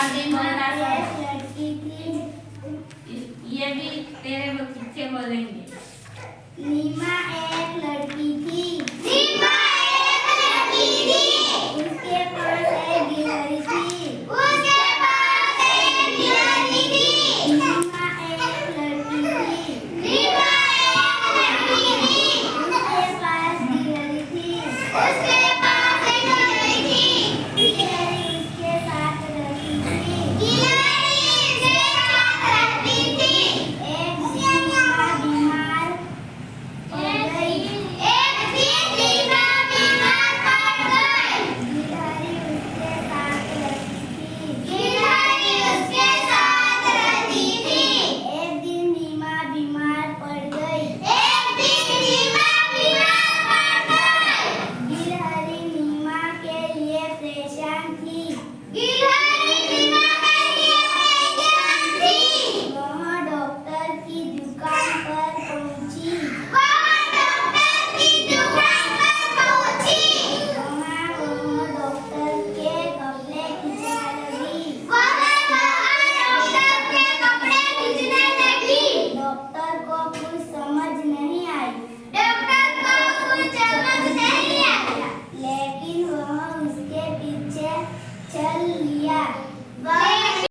आगे बोलना एक लड़की थी। ये भी तेरे पीछे बोलेंगे। नीमा एक लड़की थी। नीमा एक लड़की थी। उसके पास एक गिलहरी थी। उसके पास एक गिलहरी थी। नीमा एक लड़की थी। नीमा एक लड़की थी। उसके पास गिलहरी थी। उसके पास एक गिलहरी थी। गिलहरी उसके साथ रहती थी। गिलहरी उसके साथ रहती थी। एक दिन नीमा बीमार पड़ गई। एक दिन नीमा बीमार पड़ गई। गिलहरी उसके साथ रहती थी। गिलहरी उसके साथ रहती थी। एक दिन नीमा बीमार पड़ गई। एक दिन नीमा बीमार पड़ गई। गिलहरी नीमा के लिए परेशान थी। गिलहरी नीमा के लिए परेशान थी। वह डॉक्टर की दुकान पर पहुंची। वह डॉक्टर की दुकान पर पहुंची। वहाँ वह डॉक्टर के कपड़े खींचने लगी। वहाँ डॉक्टर के कपड़े खींचने लगी। डॉक्टर को कुछ समझ नहीं आई। डॉक्टर को कुछ समझ नहीं आया। लेकिन वह उसके पीछे चल लिया।